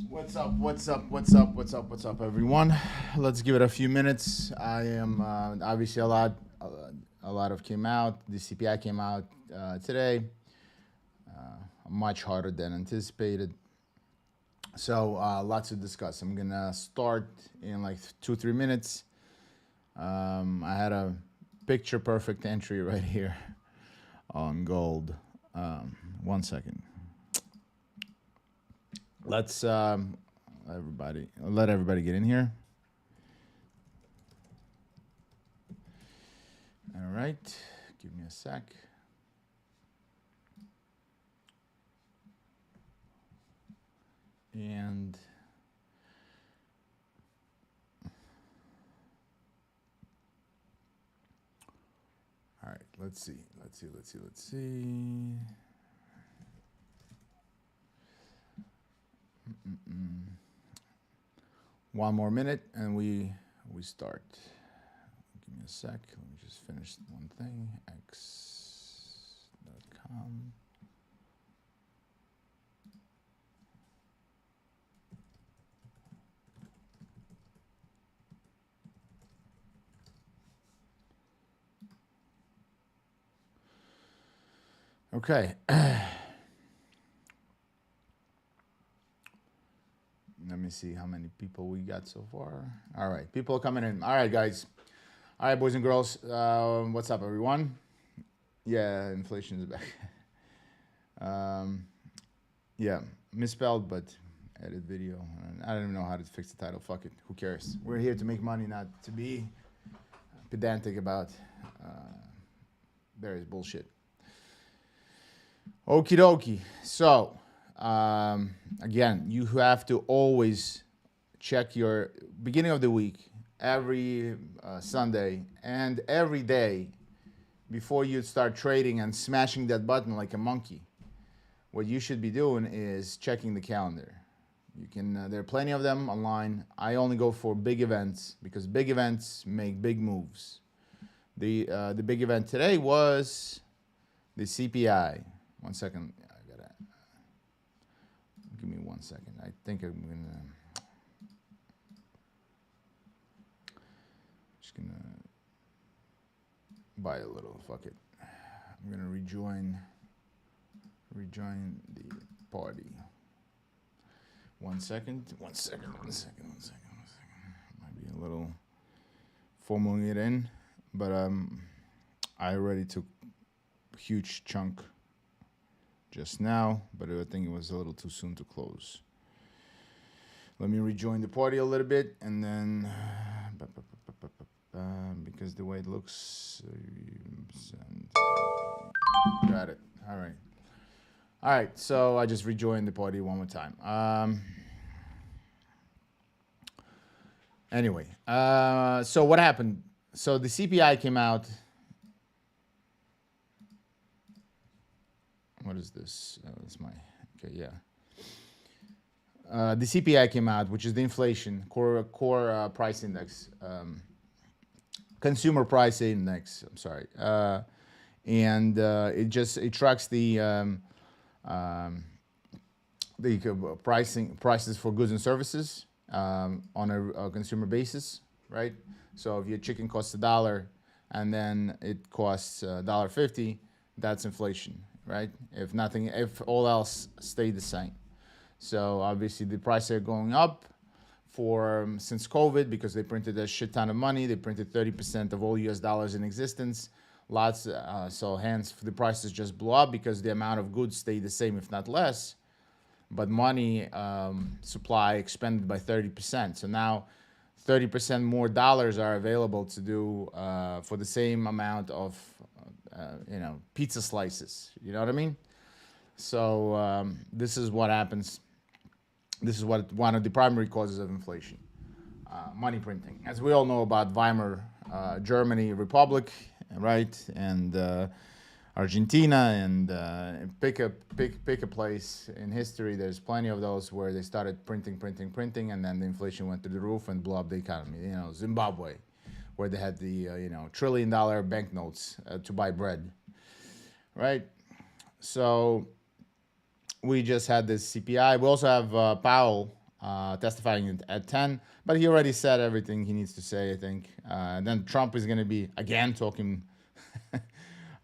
What's up? What's up? What's up? What's up? What's up, everyone? Let's give it a few minutes. I am obviously a lot of came out. The CPI came out today, much harder than anticipated. So lots to discuss. I'm gonna start in like 2 3 minutes. I had a picture perfect entry right here on gold. 1 second. Let's let everybody get in here. All right, give me a sec. And all right, let's see. One more minute and we start. Give me a sec. Let me just finish one thing. X.com. Okay. Let me see how many people we got so far. All right, people are coming in. All right, guys. All right, boys and girls. What's up, everyone? Yeah, inflation is back. Yeah, misspelled, but edit video. I don't even know how to fix the title. Fuck it. Who cares? We're here to make money, not to be pedantic about various bullshit. Okie dokie. So, again, you have to always check your beginning of the week every Sunday and every day before you start trading and smashing that button like a monkey. What you should be doing is checking the calendar. You can. There are plenty of them online. I only go for big events because big events make big moves. The big event today was the CPI. 1 second. I gotta give me 1 second. I think I'm gonna buy a little. Fuck it. I'm gonna rejoin the party. 1 second. 1 second. 1 second. 1 second. 1 second. Might be a little formaling it in, but I already took a huge chunk just now, but I think it was a little too soon to close. Let me rejoin the party a little bit, and then because the way it looks, got it. All right. So I just rejoined the party one more time. Anyway, so what happened? So the CPI came out. What is this? That's my okay. Yeah. The CPI came out, which is the inflation core price index, consumer price index. I'm sorry, and it tracks the prices for goods and services on a consumer basis, right? So if your chicken costs $1 and then it costs $1.50, that's inflation, right? If all else stayed the same. So obviously the prices are going up for since COVID because they printed a shit ton of money. They printed 30% of all U.S. dollars in existence. So hence the prices just blew up because the amount of goods stayed the same, if not less. But money supply expanded by 30%. So now 30% more dollars are available to do for the same amount of pizza slices. You know what I mean? So this is what happens. This is one of the primary causes of inflation, money printing. As we all know about Weimar Germany Republic, right, and Argentina, and pick a place in history. There's plenty of those where they started printing, and then the inflation went through the roof and blew up the economy. Zimbabwe, where they had the $1 trillion banknotes to buy bread, right? So We just had this CPI. We also have Powell testifying at 10, but he already said everything he needs to say, I think. And then Trump is going to be again talking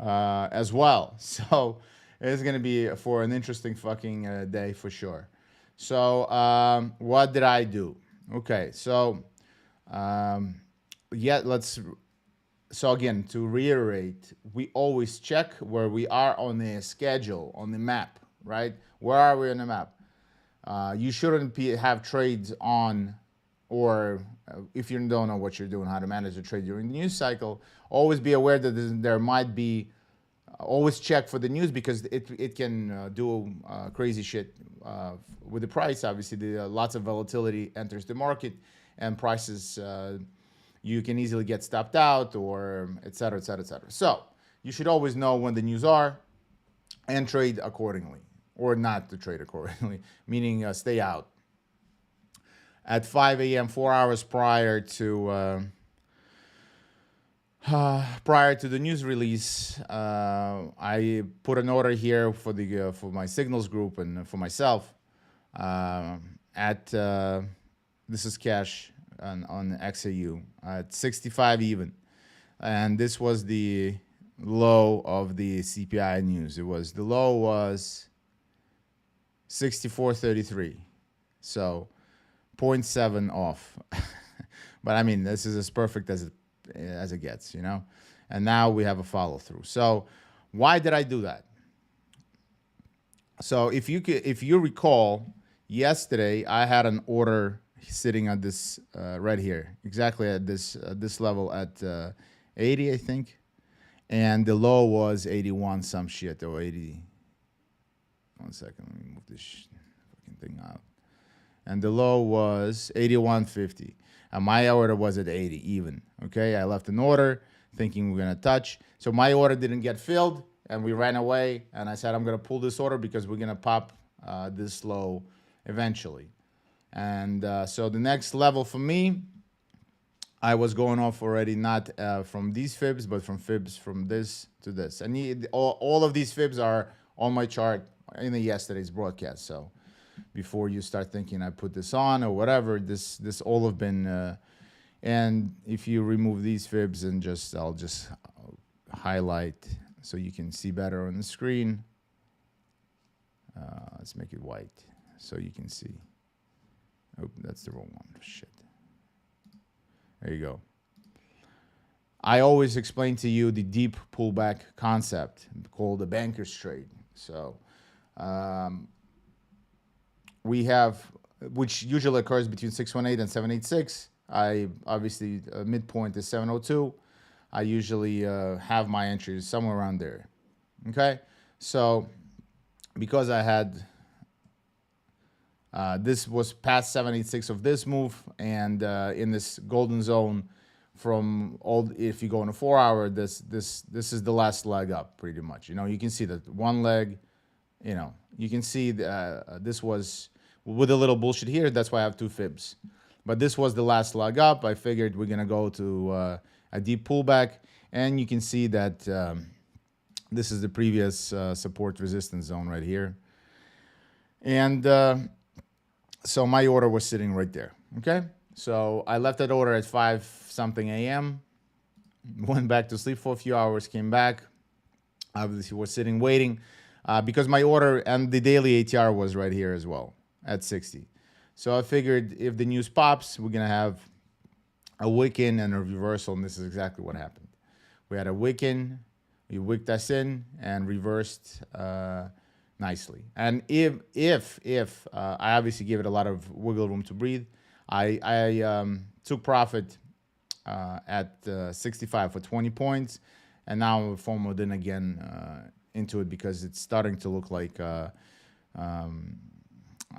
as well. So it's going to be for an interesting fucking day for sure. So what did I do? Okay, so yeah, let's. So again, to reiterate, we always check where we are on the schedule, on the map, right? Where are we on the map? You shouldn't have trades on, or if you don't know what you're doing, how to manage a trade during the news cycle, always be aware that there might be, always check for the news because it can do crazy shit with the price. Obviously, lots of volatility enters the market and prices, you can easily get stopped out or et cetera, et cetera, et cetera. So you should always know when the news are and trade accordingly, or not to trade accordingly, meaning stay out. At 5 a.m., 4 hours prior to the news release, I put an order here for the for my signals group and for myself at this is cash on XAU at 65 even, and this was the low of the CPI news. The low was 64.33, so 0.7 off. But I mean, this is as perfect as it gets, you know. And now we have a follow through. So why did I do that? So if you recall, yesterday I had an order sitting at this right here, exactly at this level at 80, I think, and the low was 81 some shit, or 80. 1 second, let me move this fucking thing out. And the low was 81.50, and my order was at 80 even. Okay, I left an order thinking we're gonna touch. So my order didn't get filled, and we ran away. And I said I'm gonna pull this order because we're gonna pop this low eventually. And so the next level for me, I was going off already, not from these fibs, but from fibs from this to this. And all of these fibs are on my chart in yesterday's broadcast. So before you start thinking I put this on or whatever, this all have been. And if you remove these fibs and I'll just highlight so you can see better on the screen. Let's make it white so you can see. Oh, that's the wrong one. Shit. There you go. I always explain to you the deep pullback concept called the banker's trade. So we have, which usually occurs between 618 and 786. I obviously midpoint is 702. I usually have my entries somewhere around there. Okay, so because I had this was past 786 of this move, and in this golden zone from all, if you go in a 4 hour, this is the last leg up pretty much. You know, you can see that one leg, you know, you can see this was with a little bullshit here. That's why I have two fibs. But this was the last leg up. I figured we're gonna go to a deep pullback, and you can see that this is the previous support resistance zone right here. And so my order was sitting right there. Okay, so I left that order at 5 something a.m. Went back to sleep for a few hours, came back. Obviously was sitting waiting because my order and the daily ATR was right here as well at 60. So I figured if the news pops, we're gonna have a wick in and a reversal, and this is exactly what happened. We had a wick in, we wicked us in and reversed nicely. And if I obviously gave it a lot of wiggle room to breathe, I took profit at 65 for 20 points, and now I'm FOMO'd in again into it because it's starting to look like a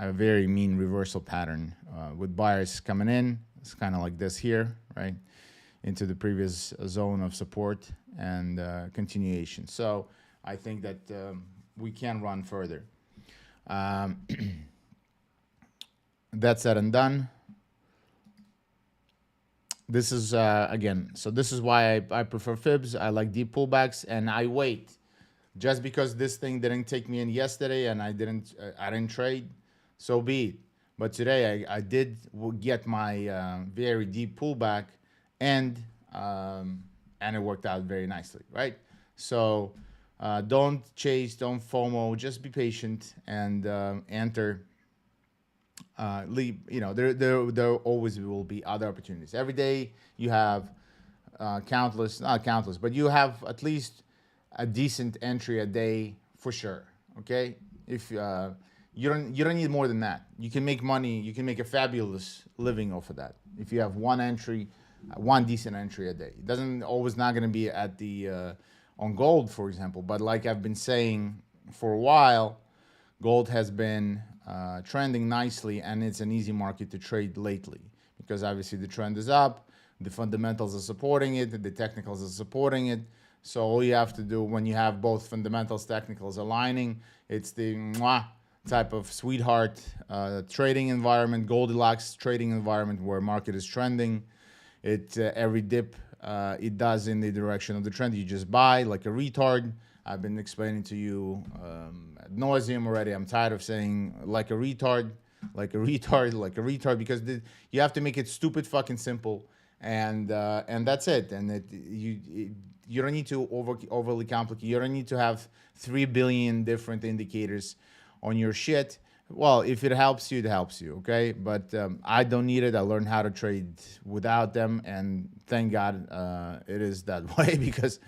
very mean reversal pattern with buyers coming in. It's kind of like this here, right, into the previous zone of support and continuation. So I think that we can run further. That said and done. This is again, so this is why I prefer fibs. I like deep pullbacks, and I wait Just because this thing didn't take me in yesterday and I didn't trade, so be it. But today I did get my very deep pullback, and um, and it worked out very nicely, right? So don't chase, don't FOMO, just be patient and enter. Leave, there always will be other opportunities. Every day you have countless, not countless, but you have at least a decent entry a day for sure. Okay, if you don't need more than that. You can make money. You can make a fabulous living off of that if you have one entry, one decent entry a day. It doesn't always not going to be at the on gold, for example. But like I've been saying for a while, gold has been trending nicely, and it's an easy market to trade lately because obviously the trend is up, the fundamentals are supporting it, the technicals are supporting it. So all you have to do when you have both fundamentals, technicals aligning, it's the mwah type of sweetheart trading environment, Goldilocks trading environment where market is trending. It every dip it does in the direction of the trend, you just buy like a retard. I've been explaining to you ad nauseum already. I'm tired of saying like a retard, like a retard, like a retard, because you have to make it stupid fucking simple, and that's it. And you don't need to overly complicate. You don't need to have 3 billion different indicators on your shit. Well, if it helps you, it helps you, okay? But I don't need it. I learned how to trade without them, and thank God it is that way because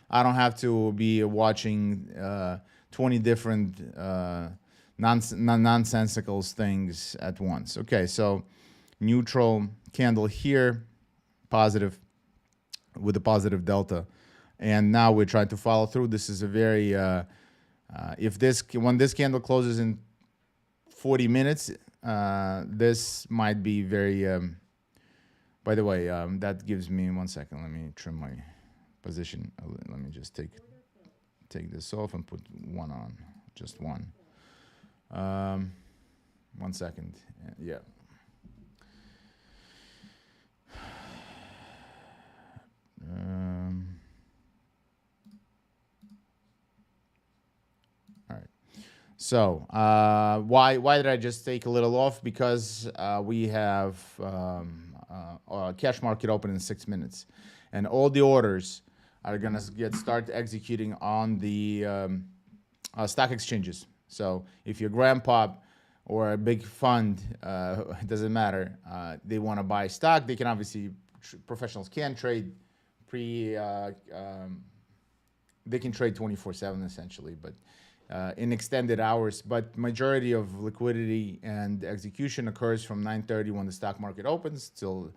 I don't have to be watching 20 different nonsensical things at once. Okay, so neutral candle here, positive with a positive delta, and now we're trying to follow through. This is a very when this candle closes in 40 minutes, this might be very. By the way, that gives me 1 second. Let me trim my position. Let me just take this off and put one on, just one. 1 second. Yeah. All right. So why did I just take a little off? Because we have a cash market open in 6 minutes, and all the orders are gonna start executing on the stock exchanges. So if your grandpa or a big fund, it doesn't matter, they want to buy stock, they can obviously, professionals can trade they can trade 24/7 essentially, but in extended hours. But majority of liquidity and execution occurs from 9:30 when the stock market opens till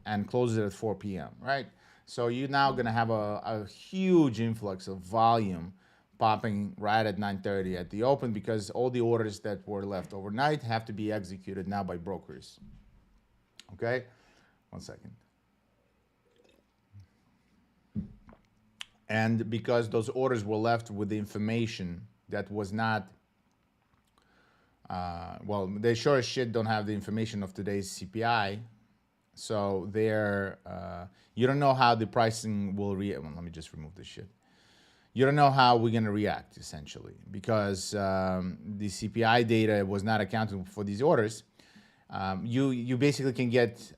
and closes at 4 p.m. Right? So you're now going to have a huge influx of volume popping right at 9:30 at the open because all the orders that were left overnight have to be executed now by brokers. Okay? 1 second. And because those orders were left with the information that was not, well, they sure as shit don't have the information of today's CPI. So they're, you don't know how the pricing will react. Well, let me just remove this shit. You don't know how we're going to react, essentially, because the CPI data was not accounting for these orders. You basically can get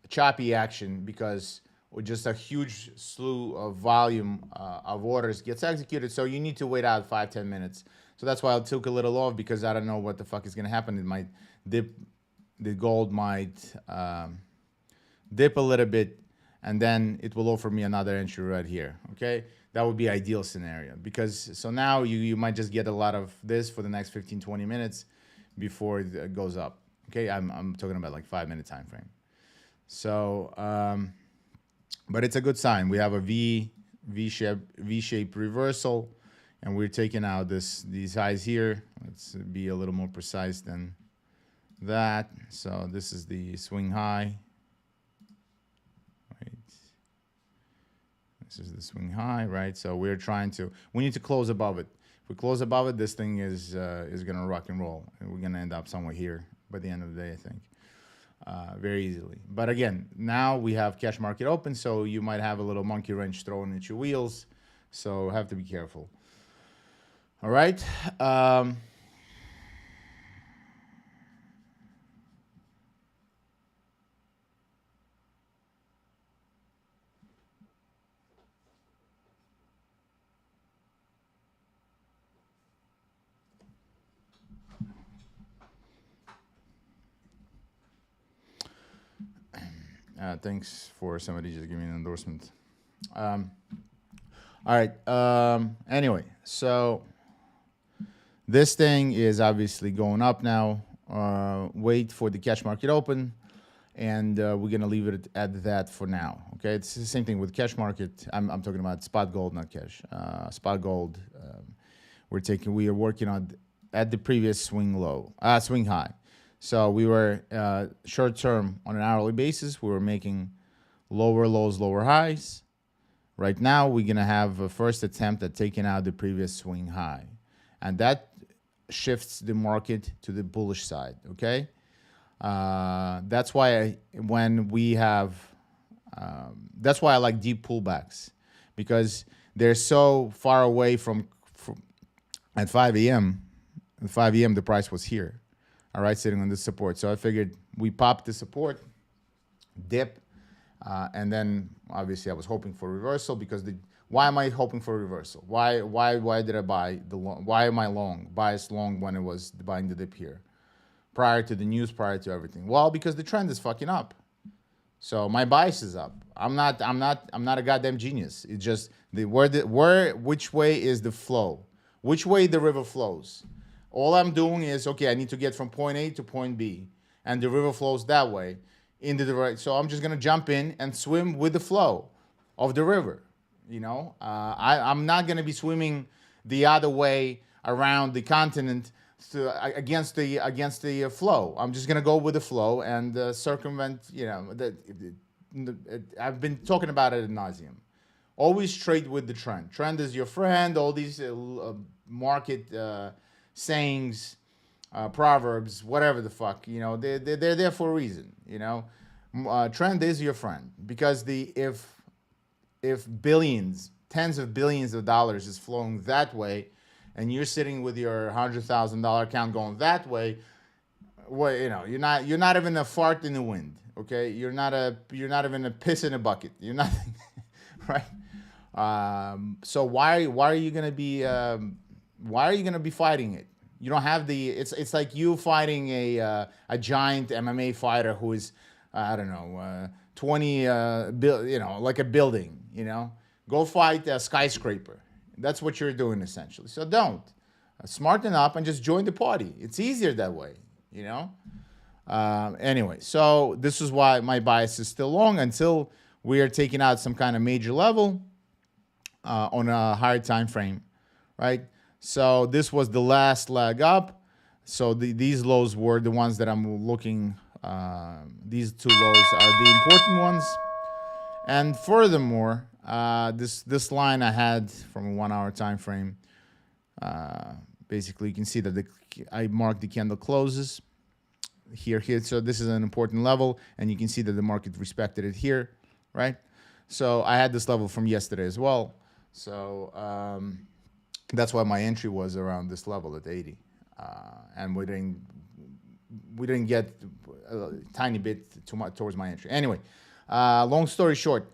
choppy action because just a huge slew of volume of orders gets executed. So you need to wait out 5-10 minutes. So that's why I took a little off, because I don't know what the fuck is going to happen. It might dip, the gold might dip a little bit, and then it will offer me another entry right here. Okay, that would be ideal scenario, because so now you might just get a lot of this for the next 15-20 minutes before it goes up. Okay, I'm talking about like 5-minute time frame. So but it's a good sign. We have a V-shape reversal, and we're taking out these highs here. Let's be a little more precise than that. So this is the swing high. Right. This is the swing high, right? So we need to close above it. If we close above it, this thing is gonna rock and roll, and we're gonna end up somewhere here by the end of the day, I think. Very easily. But again, now we have cash market open, so you might have a little monkey wrench thrown at your wheels. So have to be careful. All right. Um, thanks for somebody just giving me an endorsement. Um, all right. Anyway, so this thing is obviously going up now. Wait for the cash market open, and we're gonna leave it at that for now. Okay, it's the same thing with cash market. I'm talking about spot gold, not cash. Spot gold. We are working on at the previous swing high. So we were short term on an hourly basis. We were making lower lows, lower highs. Right now, we're gonna have a first attempt at taking out the previous swing high, and that shifts the market to the bullish side. Okay, that's why that's why I like deep pullbacks, because they're so far away from at 5 a.m. At 5 a.m. the price was here, all right, sitting on this support. So I figured we popped the support, dip, and then obviously I was hoping for reversal, because why am I hoping for reversal? Why did I buy the long? Why am I biased long when it was buying the dip here, prior to the news, prior to everything? Well, because the trend is fucking up. So my bias is up. I'm not a goddamn genius. It's just which way is the flow? Which way the river flows? All I'm doing is, okay, I need to get from point A to point B, and the river flows that way into the right. So I'm just gonna jump in and swim with the flow of the river. I'm not gonna be swimming the other way around the continent against the flow. I'm just gonna go with the flow and circumvent. I've been talking about it ad nauseum. Always trade with the trend. Trend is your friend. All these market sayings, proverbs, whatever the fuck, they're there for a reason. Trend is your friend, because if billions, tens of billions of dollars is flowing that way, and you're sitting with your $100,000 account going that way, well, you're not even a fart in the wind. Okay, you're not even a piss in a bucket. You're not, right? So why are you gonna be fighting it? You don't have it's like you fighting a giant MMA fighter who is, I don't know, 20 like a building. Go fight a skyscraper. That's what you're doing essentially. So don't smarten up and just join the party. It's easier that way. Anyway, so this is why my bias is still long until we are taking out some kind of major level on a higher time frame, right? So this was the last leg up. So these lows were the ones that I'm looking. These two lows are the important ones. And furthermore, this line I had from a 1 hour time frame. Basically, you can see that I marked the candle closes here. So this is an important level, and you can see that the market respected it here, right? So I had this level from yesterday as well. So that's why my entry was around this level at 80, and we didn't get a tiny bit too much towards my entry. Anyway, long story short,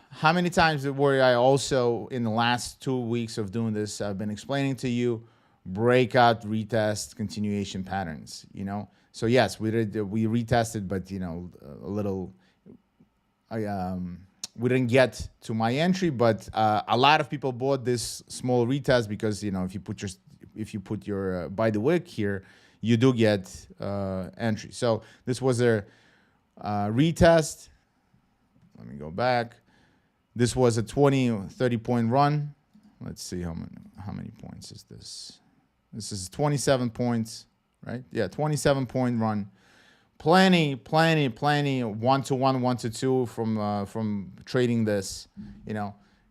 how many times were I also in the last 2 weeks of doing this? I've been explaining to you breakout, retest, continuation patterns. So yes, we retested, but a little. We didn't get to my entry, but a lot of people bought this small retest because if you put your buy the wick here, you do get entry. So this was a retest. Let me go back. This was a 20 or 30 point run. Let's see how many points is this. This is 27 points, right? Yeah, 27 point run. Plenty 1-to-1, 1-to-2 from trading this,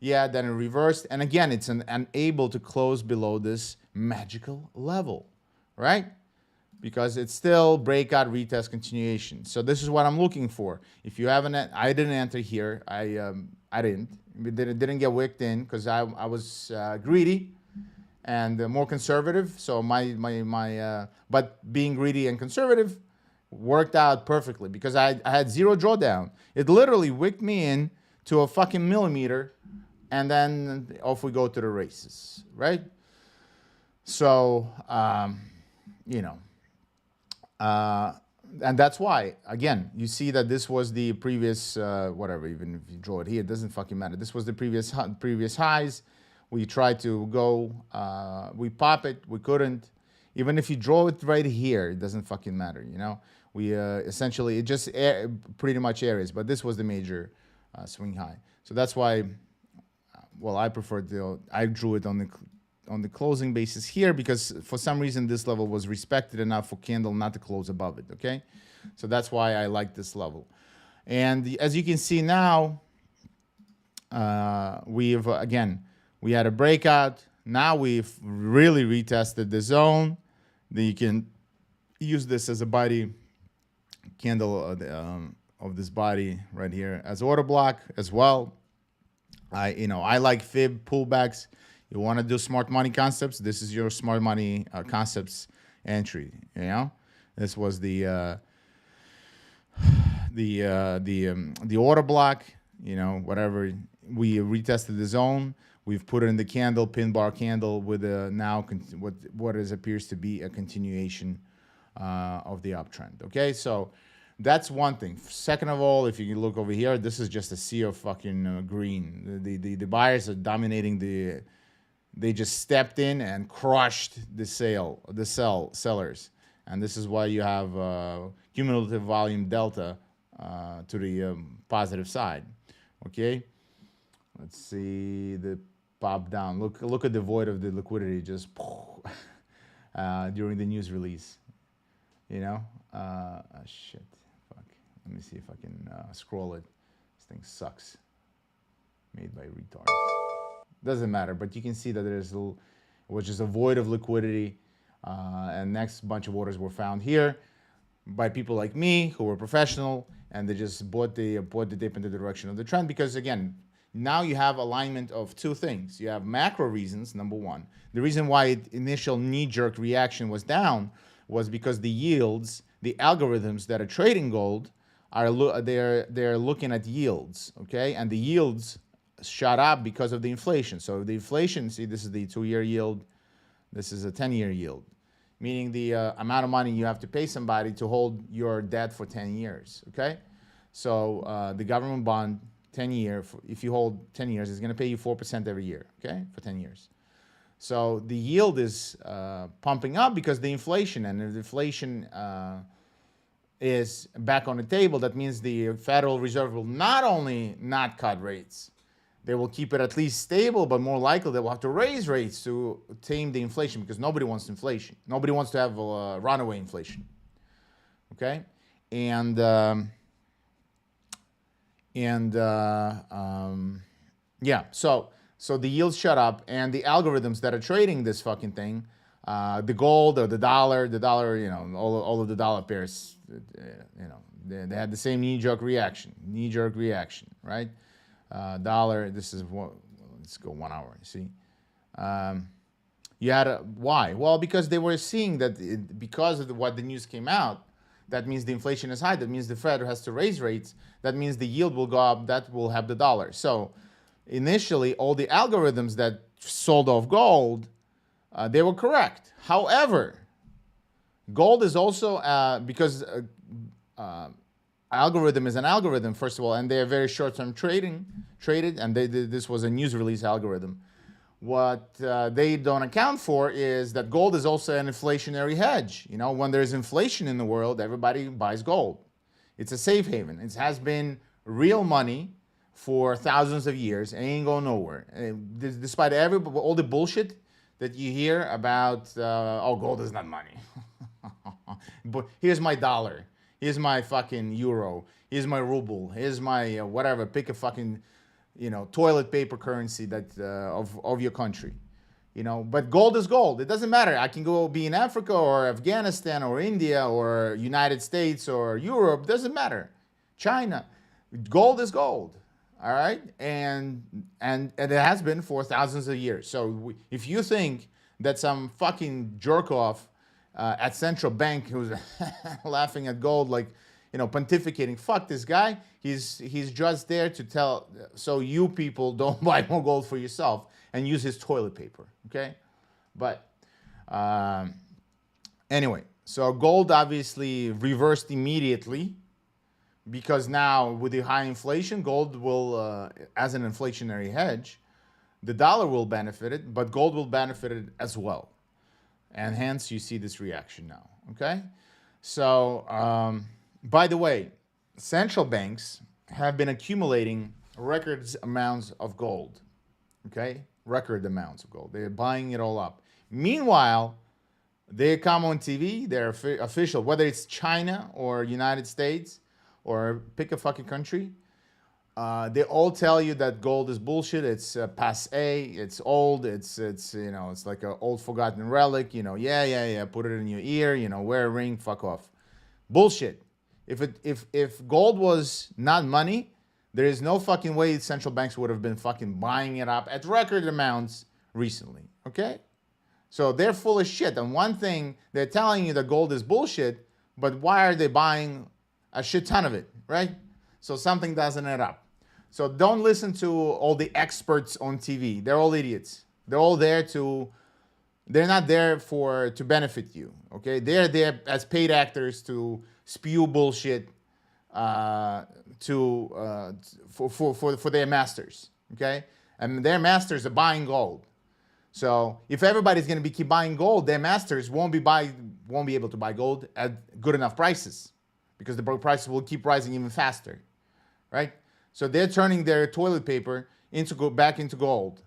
Yeah, then it reversed, and again, it's unable to close below this magical level, right? because it's still breakout, retest, continuation. So this is what I'm looking for. If you haven't, I didn't enter here. I didn't get wicked in because I was greedy and more conservative. So but being greedy and conservative worked out perfectly because I had zero drawdown. It literally wicked me in to a fucking millimeter, and then off we go to the races, right? So, you know, and that's why, again, you see that this was the previous, whatever, even if you draw it here, it doesn't fucking matter. This was the previous highs. We tried to go, we pop it, we couldn't. Even if you draw it right here, it doesn't fucking matter, you know? We essentially, it just pretty much areas, but this was the major swing high. So that's why, well, I drew it on the closing basis here because for some reason this level was respected enough for candle not to close above it, okay? So that's why I like this level. And as you can see now, again, we had a breakout. Now we've really retested the zone. Then you can use this as a body candle of this body right here as order block as well. I like fib pullbacks. You want to do smart money concepts. This is your smart money concepts entry. You know, this was the order block. You know, whatever we retested the zone. We've put it in the candle, pin bar candle with what appears to be a continuation of the uptrend. Okay, so that's one thing. Second of all, if you look over here, this is just a sea of fucking green. The buyers are dominating they just stepped in and crushed the sellers. And this is why you have cumulative volume delta to the positive side. Okay, let's see the pop down. Look at the void of the liquidity just during the news release. You know, shit. Fuck. Let me see if I can scroll it. This thing sucks. Made by retards. Doesn't matter, but you can see that there's was just a void of liquidity, and next bunch of orders were found here by people like me who were professional, and they just bought the dip in the direction of the trend because again, now you have alignment of two things. You have macro reasons. Number one, the reason why initial knee-jerk reaction was down was because the yields, the algorithms that are trading gold, they're looking at yields, okay, and the yields shot up because of the inflation. So the inflation, see, this is the 2-year yield, this is a 10-year yield, meaning the amount of money you have to pay somebody to hold your debt for 10 years, okay? So the government bond, 10-year, if you hold 10 years, is going to pay you 4% every year, okay, for 10 years. So the yield is pumping up because the inflation, and if the inflation is back on the table, that means the Federal Reserve will not only not cut rates, they will keep it at least stable, but more likely they will have to raise rates to tame the inflation because nobody wants inflation. Nobody wants to have runaway inflation, okay? And yeah, so the yields shut up, and the algorithms that are trading this fucking thing, the gold or the dollar, you know, all of the dollar pairs, you know, they had the same knee-jerk reaction, right? Dollar, this is what, let's go 1 hour, you see. You had why? Well, because they were seeing that because of what the news came out, that means the inflation is high, that means the Fed has to raise rates, that means the yield will go up, that will have the dollar. So initially, all the algorithms that sold off gold, they were correct. However, gold is also, because algorithm is an algorithm, first of all, and they are very short-term traded, and this was a news release algorithm. What they don't account for is that gold is also an inflationary hedge. You know, when there's inflation in the world, everybody buys gold. It's a safe haven. It has been real money for thousands of years. It ain't going nowhere. Despite all the bullshit that you hear about, oh, gold is not money. But here's my dollar. Here's my fucking euro. Here's my ruble. Here's my whatever. Pick a fucking, you know, toilet paper currency that of your country. You know, but gold is gold. It doesn't matter. I can go be in Africa or Afghanistan or India or United States or Europe. Doesn't matter. China. Gold is gold. All right, and it has been for thousands of years. So if you think that some fucking jerk off at central bank who's laughing at gold, like, you know, pontificating, fuck this guy. He's just there to tell, so you people don't buy more gold for yourself and use his toilet paper. Okay, but anyway, so gold obviously reversed immediately, because now with the high inflation, gold will, as an inflationary hedge, the dollar will benefit it, but gold will benefit it as well. And hence you see this reaction now, okay? So, by the way, central banks have been accumulating record amounts of gold, okay? Record amounts of gold. They're buying it all up. Meanwhile, they come on TV, they're official, whether it's China or United States, or pick a fucking country, they all tell you that gold is bullshit. It's passé. It's old. It's you know, it's like an old forgotten relic. You know, yeah. Put it in your ear. You know, wear a ring. Fuck off. Bullshit. If gold was not money, there is no fucking way central banks would have been fucking buying it up at record amounts recently. Okay, so they're full of shit. And one thing, they're telling you that gold is bullshit, but why are they buying a shit ton of it, right? So something doesn't add up. So don't listen to all the experts on TV. They're all idiots. They're all there they're not there to benefit you, okay? They're there as paid actors to spew bullshit for their masters, okay? And their masters are buying gold. So if everybody's going to keep buying gold, their masters won't be able to buy gold at good enough prices, because the prices will keep rising even faster, right? So they're turning their toilet paper back into gold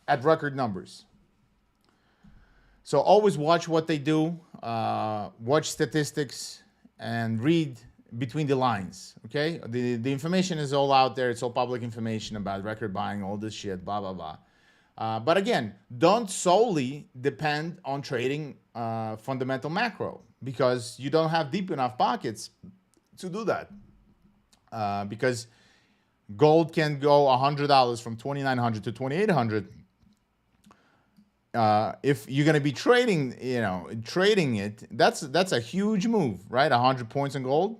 at record numbers. So always watch what they do, watch statistics, and read between the lines, okay? The information is all out there. It's all public information about record buying, all this shit, blah, blah, blah. But again, don't solely depend on trading fundamental macro, because you don't have deep enough pockets to do that. Because gold can go $100 from $2,900 to $2,800. If you're going to be trading it, that's a huge move, right? 100 points in gold,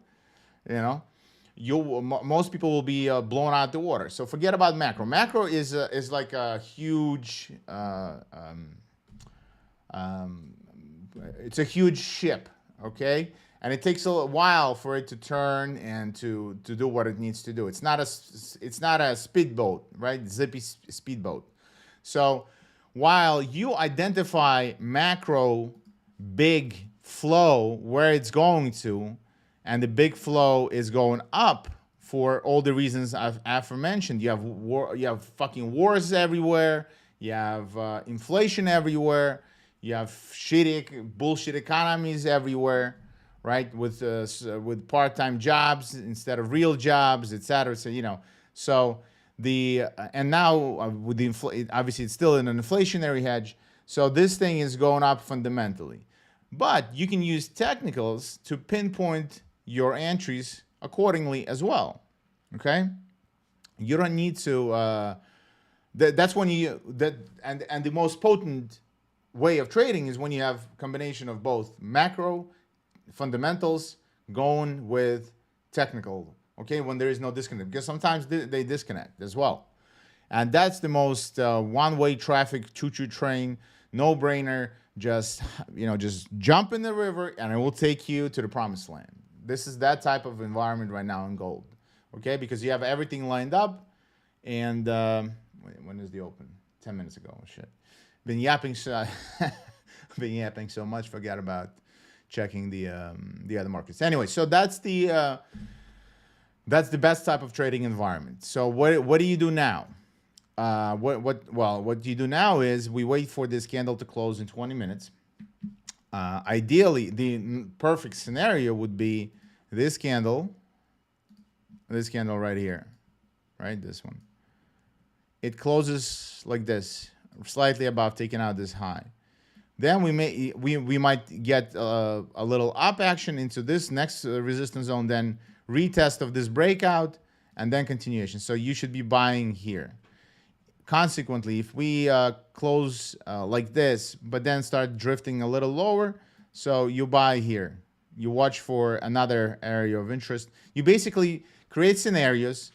you know. Most people will be blown out the water. So forget about macro. Macro is like a huge, it's a huge ship, okay? And it takes a while for it to turn and to do what it needs to do. It's not a speedboat, right? Zippy speedboat. So while you identify macro big flow where it's going to, and the big flow is going up for all the reasons I've aforementioned. You have war, you have fucking wars everywhere. You have inflation everywhere. You have shitty bullshit economies everywhere, right? With part-time jobs instead of real jobs, etc. So so and now with the obviously it's still in an inflationary hedge. So this thing is going up fundamentally, but you can use technicals to pinpoint your entries accordingly as well. Okay, you don't need to. That's when and the most potent way of trading is when you have a combination of both macro fundamentals going with technical. Okay, when there is no disconnect, because sometimes they disconnect as well, and that's the most one-way traffic choo-choo train, no-brainer. Just jump in the river and it will take you to the promised land. This is that type of environment right now in gold, okay? Because you have everything lined up, and when is the open? 10 minutes ago. Oh, shit, been yapping so much, forgot about checking the other markets. Anyway, so that's the best type of trading environment. So what do you do now? What you do now is we wait for this candle to close in 20 minutes. Ideally, the perfect scenario would be this candle right here, right? This one. It closes like this slightly above, taking out this high. Then we might get a little up action into this next resistance zone, then retest of this breakout, and then continuation. So you should be buying here. Consequently, if we close like this, but then start drifting a little lower, so you buy here. You watch for another area of interest. You basically create scenarios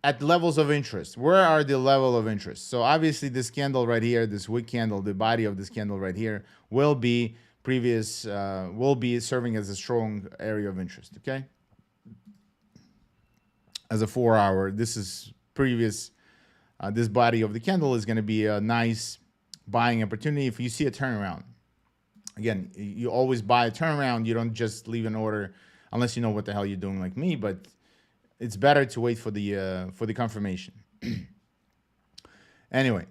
at levels of interest. Where are the level of interest? So obviously this candle right here, this wick candle, the body of this candle right here will be will be serving as a strong area of interest, okay? As a 4 hour, this is previous, this body of the candle is gonna be a nice buying opportunity if you see a turnaround. Again, you always buy a turnaround. You don't just leave an order unless you know what the hell you're doing like me, but it's better to wait for the confirmation. Anyway,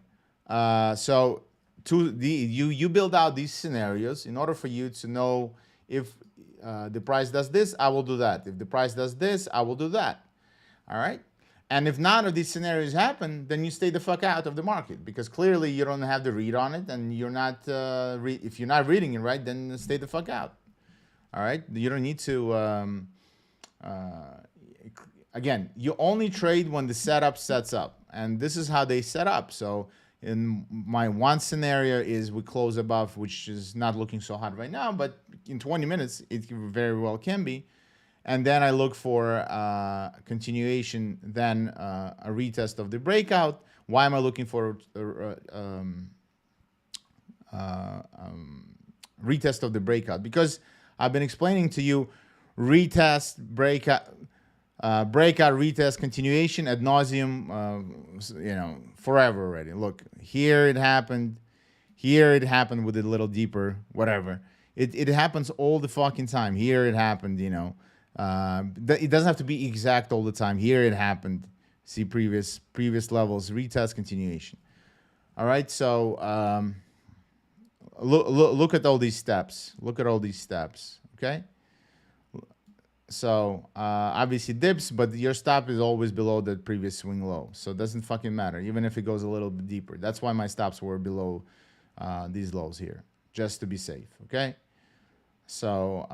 so you build out these scenarios in order for you to know if the price does this, I will do that. If the price does this, I will do that. All right? And if none of these scenarios happen, then you stay the fuck out of the market, because clearly you don't have the read on it, and you're not. If you're not reading it right, then stay the fuck out. All right, you don't need to. Again, you only trade when the setup sets up, and this is how they set up. So in my one scenario is we close above, which is not looking so hot right now, but in 20 minutes it very well can be. And then I look for continuation, then a retest of the breakout. Why am I looking for retest of the breakout? Because I've been explaining to you retest, breakout, retest, continuation ad nauseum, forever already. Look, here it happened with a little deeper, whatever. It happens all the fucking time. Here it happened, it doesn't have to be exact all the time. Here it happened. See previous levels, retest, continuation. All right, so look at all these steps. Look at all these steps. Okay. So obviously dips, but your stop is always below the previous swing low. So it doesn't fucking matter, even if it goes a little bit deeper. That's why my stops were below these lows here, just to be safe. Okay. So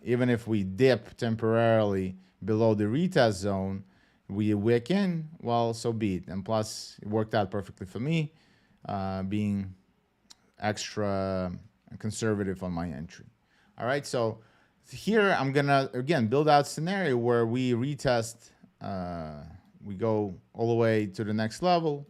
even if we dip temporarily below the retest zone, we wick in, well, so be it. And plus, it worked out perfectly for me, being extra conservative on my entry. All right, so here I'm gonna, again, build out scenario where we retest, we go all the way to the next level,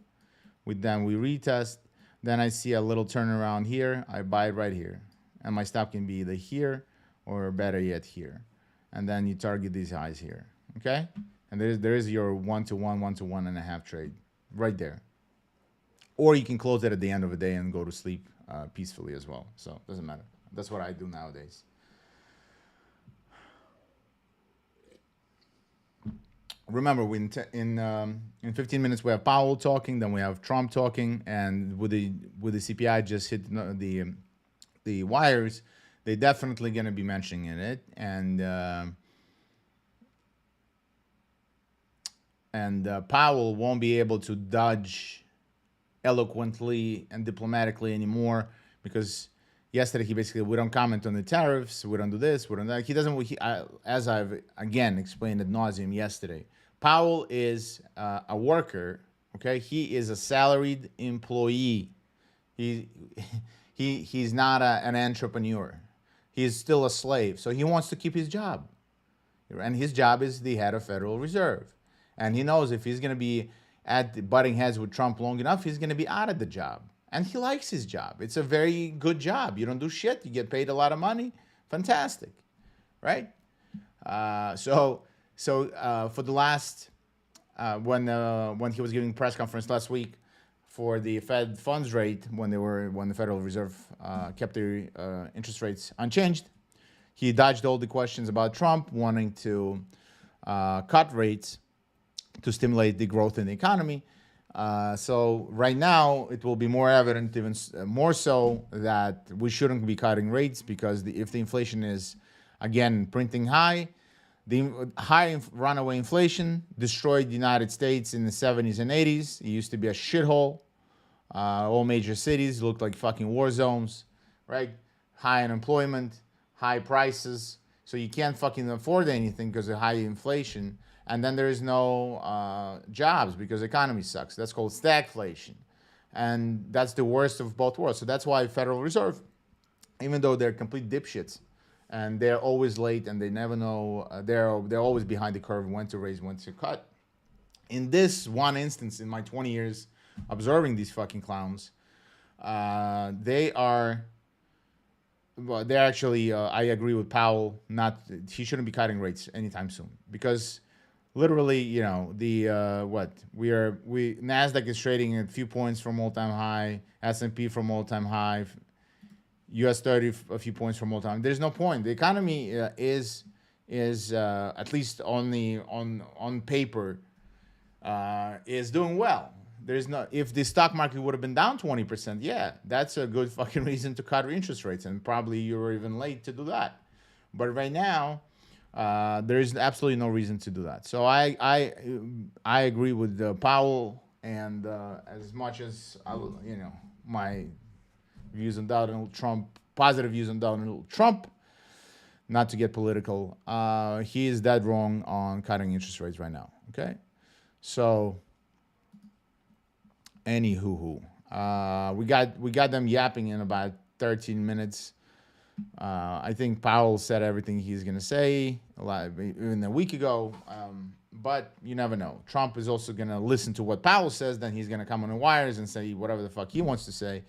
then we retest, then I see a little turnaround here, I buy it right here. And my stop can be either here or better yet here. And then you target these highs here, okay? And there is your 1-to-1, 1-to-1.5 trade right there. Or you can close it at the end of the day and go to sleep peacefully as well. So it doesn't matter. That's what I do nowadays. Remember, in 15 minutes we have Powell talking, then we have Trump talking, and with the CPI just hit the wires, they're definitely going to be mentioning it, and Powell won't be able to dodge eloquently and diplomatically anymore, because yesterday he basically, we don't comment on the tariffs, we don't do this, we don't do that. He doesn't, as I've again explained ad nauseum yesterday, Powell is a worker, okay? He is a salaried employee. He's not an entrepreneur. He's still a slave. So he wants to keep his job. And his job is the head of Federal Reserve. And he knows if he's going to be at the butting heads with Trump long enough, he's going to be out of the job. And he likes his job. It's a very good job. You don't do shit. You get paid a lot of money. Fantastic. Right? So for the last, when he was giving press conference last week, for the Fed funds rate, when the Federal Reserve kept their interest rates unchanged, he dodged all the questions about Trump wanting to cut rates to stimulate the growth in the economy. So right now, it will be more evident, even more so, that we shouldn't be cutting rates, because if the inflation is, again, printing high, the high runaway inflation destroyed the United States in the 70s and 80s. It used to be a shithole. All major cities look like fucking war zones, right? High unemployment, high prices. So you can't fucking afford anything because of high inflation. And then there is no jobs because the economy sucks. That's called stagflation. And that's the worst of both worlds. So that's why Federal Reserve, even though they're complete dipshits, and they're always late and they never know, they're always behind the curve when to raise, when to cut. In this one instance, in my 20 years observing these fucking clowns, they are, well, they're actually, I agree with Powell, not, he shouldn't be cutting rates anytime soon, because literally, you know, the Nasdaq is trading at a few points from all-time high, S&P from all-time high, US 30 a few points from all-time. There's no point. The economy is at least on paper is doing well. There's no, if the stock market would have been down 20%, yeah, that's a good fucking reason to cut interest rates, and probably you were even late to do that. But right now, there is absolutely no reason to do that. So I agree with Powell, and as much as you know, my views on Donald Trump, positive views on Donald Trump, not to get political, he is dead wrong on cutting interest rates right now. Okay, so anywho, we got them yapping in about 13 minutes. I think Powell said everything he's going to say even a week ago, but you never know. Trump is also going to listen to what Powell says, then he's going to come on the wires and say whatever the fuck he wants to say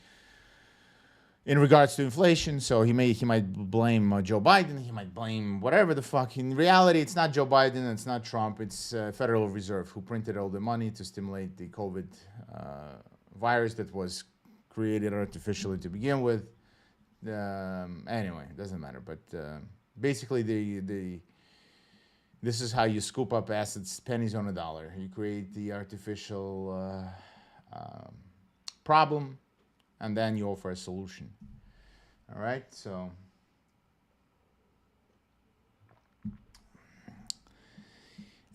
in regards to inflation. So he might blame Joe Biden, he might blame whatever the fuck. In reality, it's not Joe Biden, it's not Trump, it's Federal Reserve who printed all the money to stimulate the COVID virus that was created artificially to begin with. Anyway, it doesn't matter. But basically, this is how you scoop up assets, pennies on a dollar. You create the artificial problem, and then you offer a solution. All right, so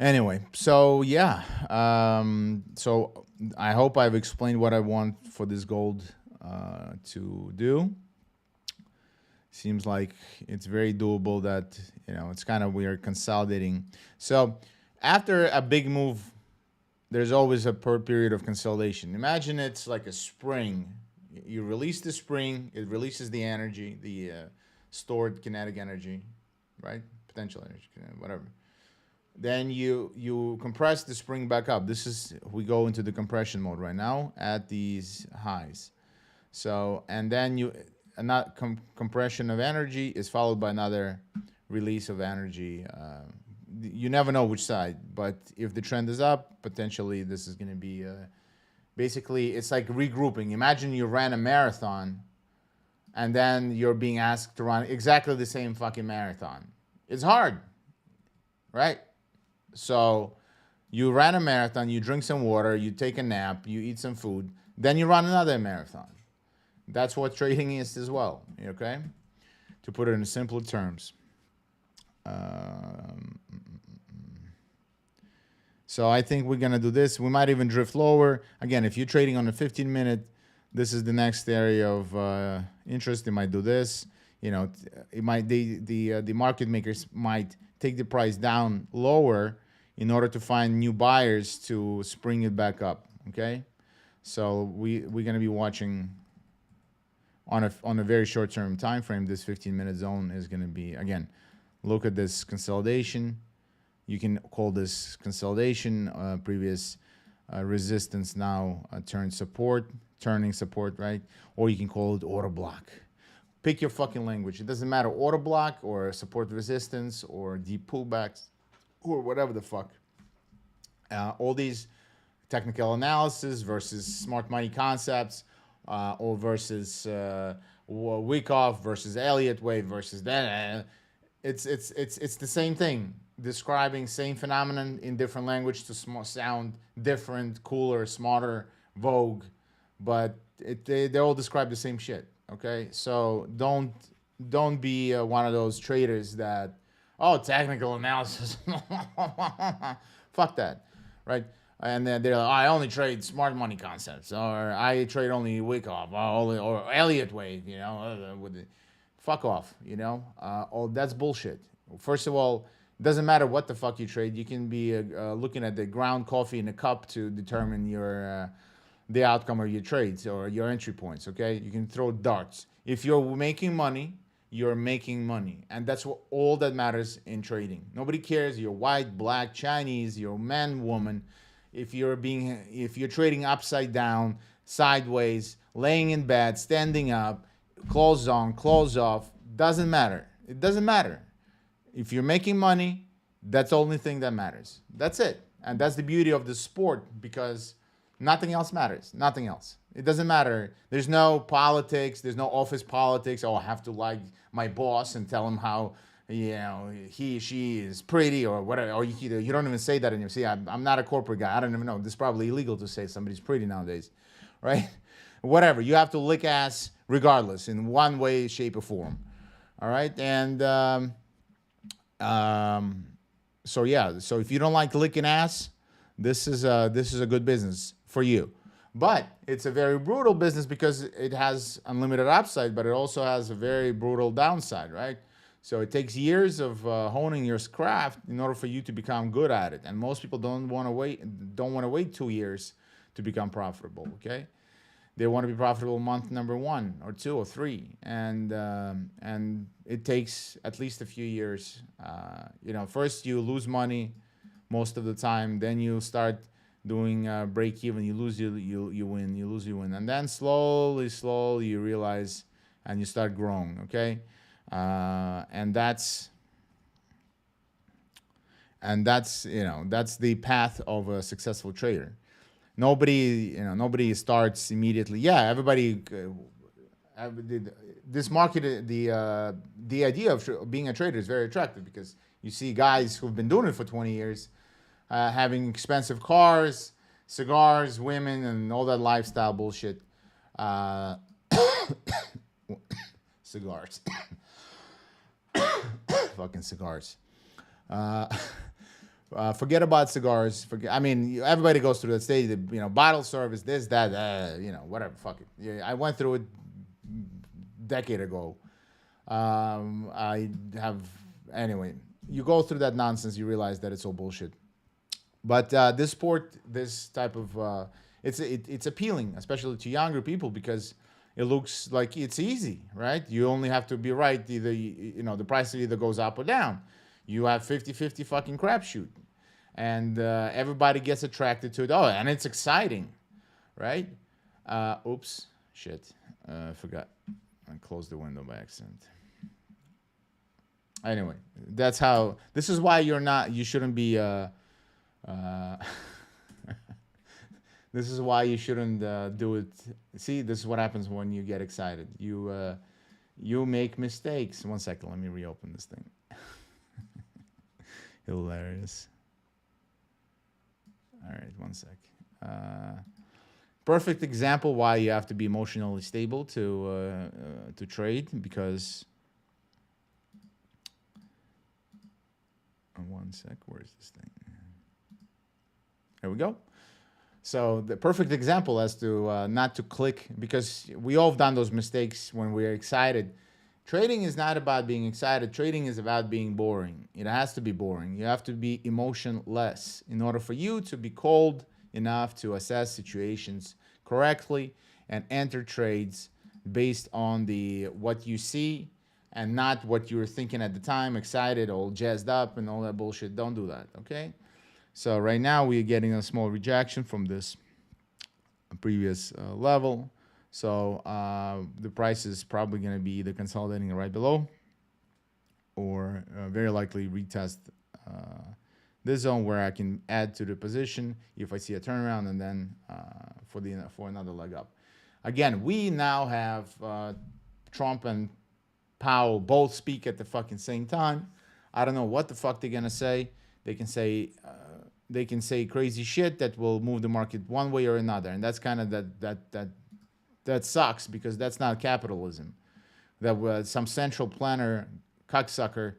anyway, so yeah, so I hope I've explained what I want for this gold to do. Seems like it's very doable. That, you know, it's kind of weird consolidating. So after a big move, there's always a period of consolidation. Imagine it's like a spring. You release the spring, it releases the energy, the stored kinetic energy, right? Potential energy, whatever. Then you compress the spring back up. We go into the compression mode right now at these highs. So, and then compression of energy is followed by another release of energy. You never know which side, but if the trend is up, potentially this is going to be basically, it's like regrouping. Imagine you ran a marathon and then you're being asked to run exactly the same fucking marathon. It's hard, right? So you ran a marathon, you drink some water, you take a nap, you eat some food, then you run another marathon. That's what trading is as well, okay? To put it in simpler terms. So I think we're going to do this. We might even drift lower. Again, if you're trading on a 15-minute, this is the next area of interest. They might do this. You know, it might the market makers might take the price down lower in order to find new buyers to spring it back up, okay? So we're going to be watching on a very short-term time frame. This 15-minute zone is going to be, again, look at this consolidation. You can call this consolidation, previous resistance now turning support, right? Or you can call it order block. Pick your fucking language. It doesn't matter, order block or support resistance or deep pullbacks or whatever the fuck. All these technical analysis versus smart money concepts, or versus Wyckoff versus Elliott wave versus that. It's the same thing, describing same phenomenon in different language to sound different, cooler, smarter, vogue, but they all describe the same shit. Okay, so don't be one of those traders that, oh, technical analysis, fuck that, right? And then they're like, oh, I only trade smart money concepts, or I trade only Wyckoff, or Elliott wave, with the, fuck off, all that's bullshit. First of all, it doesn't matter what the fuck you trade. You can be looking at the ground coffee in a cup to determine your the outcome of your trades or your entry points. Okay, you can throw darts. If you're making money, you're making money, and that's what all that matters in trading. Nobody cares. You're white, black, Chinese, you're man, woman. If you're trading upside down, sideways, laying in bed, standing up, close on, close off, doesn't matter. It doesn't matter. If you're making money, that's the only thing that matters. That's it. And that's the beauty of the sport, because nothing else matters. Nothing else. It doesn't matter. There's no politics. There's no office politics. Oh, I have to like my boss and tell him how she is pretty or whatever. Or you don't even say that in your. See, I'm not a corporate guy. I don't even know. This is probably illegal to say somebody's pretty nowadays, right? Whatever. You have to lick ass regardless in one way, shape, or form. All right, and so yeah. So if you don't like licking ass, this is a good business for you. But it's a very brutal business because it has unlimited upside, but it also has a very brutal downside, right? So it takes years of honing your craft in order for you to become good at it. And most people don't want to wait 2 years to become profitable. Okay, they want to be profitable month number 1 or 2 or 3, and it takes at least a few years. First you lose money most of the time, then you start doing break even. You lose, you win, you lose, you win, and then slowly you realize and you start growing. Okay, and that's that's the path of a successful trader. Nobody starts immediately. Yeah, everybody. This market, the idea of being a trader is very attractive because you see guys who've been doing it for 20 years, having expensive cars, cigars, women, and all that lifestyle bullshit. Cigars. Fucking cigars. Forget about cigars. Everybody goes through that stage. Bottle service, this, that, whatever. Fuck it. Yeah, I went through it a decade ago. Anyway. You go through that nonsense, you realize that it's all bullshit. But this sport, this type of, it's appealing, especially to younger people, because it looks like it's easy, right? You only have to be right. Either the price either goes up or down. You have 50-50 fucking crapshoot, and everybody gets attracted to it. Oh, and it's exciting, right? Oops, shit, I forgot. I closed the window by accident. Anyway, that's how. This is why you shouldn't be. This is why you shouldn't do it. See, this is what happens when you get excited. You make mistakes. 1 second, let me reopen this thing. Hilarious. All right, 1 sec. Perfect example why you have to be emotionally stable to trade, because. 1 sec, where's this thing? There we go. So the perfect example as to not to click, because we all have done those mistakes when we're excited. Trading is not about being excited. Trading is about being boring. It has to be boring. You have to be emotionless in order for you to be cold enough to assess situations correctly and enter trades based on what you see and not what you were thinking at the time, excited, all jazzed up and all that bullshit. Don't do that, okay? So right now we're getting a small rejection from this previous level. So the price is probably going to be either consolidating right below or very likely retest this zone where I can add to the position if I see a turnaround, and then for another leg up. Again, we now have Trump and Powell both speak at the fucking same time. I don't know what the fuck they're gonna say. They can say crazy shit that will move the market one way or another, and that's kind of that sucks, because that's not capitalism. That was some central planner cocksucker,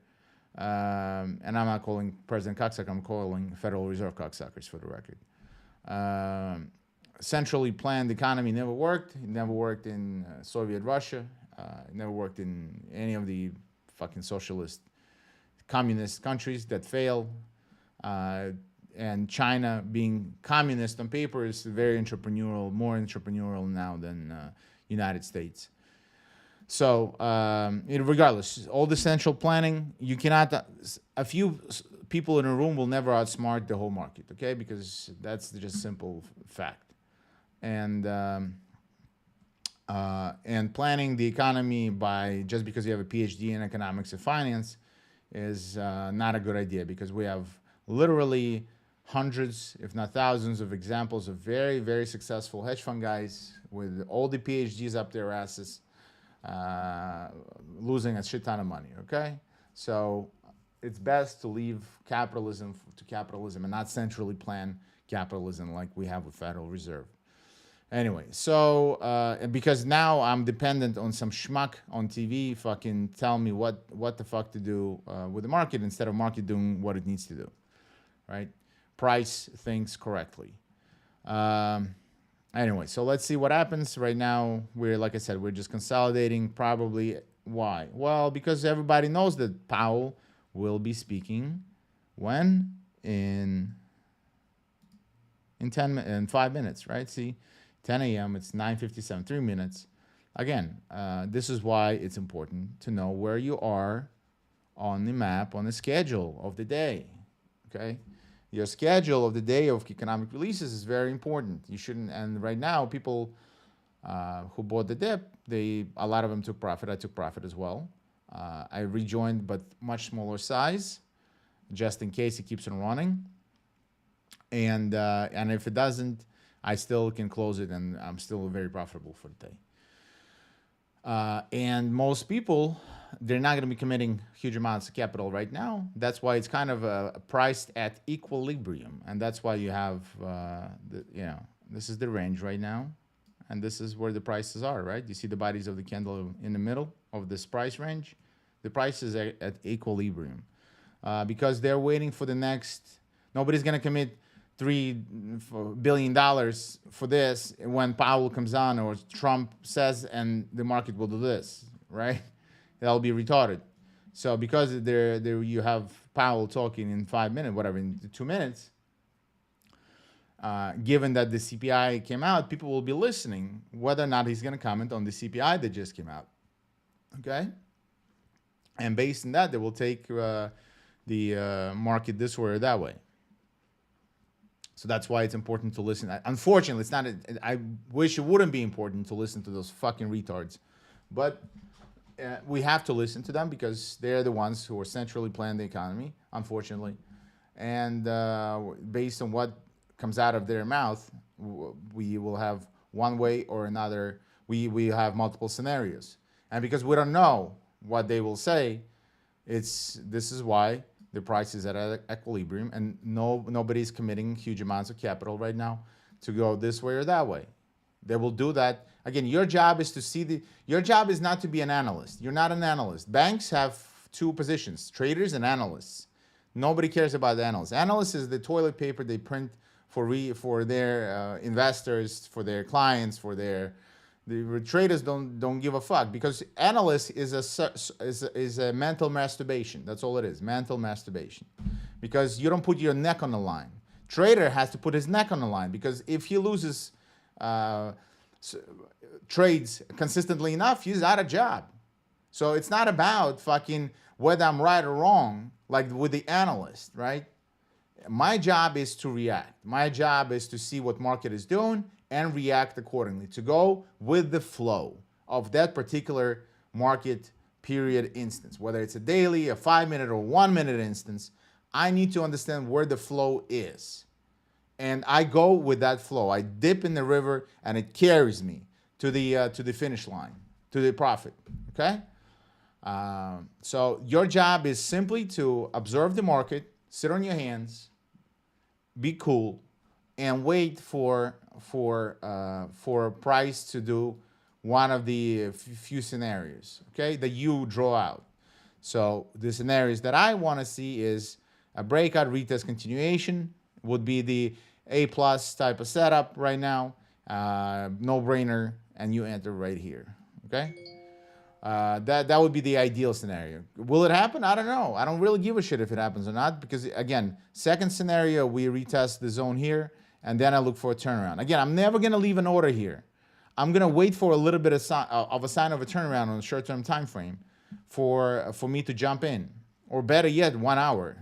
and I'm not calling President cocksucker. I'm calling Federal Reserve cocksuckers, for the record. Um, Centrally planned economy never worked. It never worked in Soviet Russia. It never worked in any of the fucking socialist communist countries that fail. Uh, and China, being communist on paper, is very entrepreneurial, more entrepreneurial now than United States. So, regardless, all the central planning, you cannot. A few people in a room will never outsmart the whole market, okay? Because that's just simple fact. And planning the economy by just because you have a PhD in economics or finance is not a good idea, because we have literally hundreds, if not thousands, of examples of very, very successful hedge fund guys with all the PhDs up their asses, losing a shit ton of money. Okay, so it's best to leave capitalism to capitalism and not centrally plan capitalism like we have with Federal Reserve. Anyway, so because now I'm dependent on some schmuck on TV fucking tell me what the fuck to do with the market, instead of market doing what it needs to do, right? Price things correctly. Anyway, so let's see what happens. Right now, like I said, we're just consolidating. Probably why? Well, because everybody knows that Powell will be speaking when in 5 minutes, right? See, 10 a.m. It's 9:57, 3 minutes. Again, this is why it's important to know where you are on the map, on the schedule of the day. Okay, your schedule of the day of economic releases is very important. You shouldn't. And right now, people who bought the dip, a lot of them took profit. I took profit as well. I rejoined, but much smaller size, just in case it keeps on running. And if it doesn't, I still can close it, and I'm still very profitable for the day. And most people, they're not going to be committing huge amounts of capital right now. That's why it's kind of priced at equilibrium, and that's why you have, this is the range right now, and this is where the prices are, right? You see the bodies of the candle in the middle of this price range. The price is at equilibrium because they're waiting for the next. Nobody's going to commit $3 billion for this when Powell comes on or Trump says, and the market will do this, right? That'll be retarded. So because there you have Powell talking in 5 minutes, whatever, in 2 minutes, given that the CPI came out, people will be listening whether or not he's going to comment on the CPI that just came out. Okay? And based on that, they will take the market this way or that way. So that's why it's important to listen. Unfortunately, it's not. I wish it wouldn't be important to listen to those fucking retards, but we have to listen to them because they're the ones who are centrally plan the economy, unfortunately. And based on what comes out of their mouth, we will have one way or another. We have multiple scenarios, and because we don't know what they will say, this is why the price is at equilibrium, and nobody's committing huge amounts of capital right now to go this way or that way. They will do that. Again, your job is to see your job is not to be an analyst. You're not an analyst. Banks have two positions, traders and analysts. Nobody cares about the analysts. Analysts is the toilet paper they print for their investors, for their clients, the traders don't give a fuck, because analyst is a mental masturbation. That's all it is, mental masturbation, because you don't put your neck on the line. Trader has to put his neck on the line, because if he loses trades consistently enough, he's out of job. So it's not about fucking whether I'm right or wrong, like with the analyst, right? My job is to react. My job is to see what market is doing and react accordingly, to go with the flow of that particular market period instance. Whether it's a daily, a 5-minute, or 1 minute instance, I need to understand where the flow is. And I go with that flow. I dip in the river and it carries me to the finish line, to the profit, okay? So your job is simply to observe the market, sit on your hands, be cool, and wait for price to do one of the few scenarios, okay, that you draw out. So the scenarios that I want to see is a breakout retest continuation would be A plus type of setup right now, no brainer, and you enter right here. Okay, that would be the ideal scenario. Will it happen? I don't know. I don't really give a shit if it happens or not, because again, second scenario, we retest the zone here, and then I look for a turnaround. Again, I'm never gonna leave an order here. I'm gonna wait for a little bit of a sign of a turnaround on a short-term time frame for me to jump in, or better yet, 1 hour.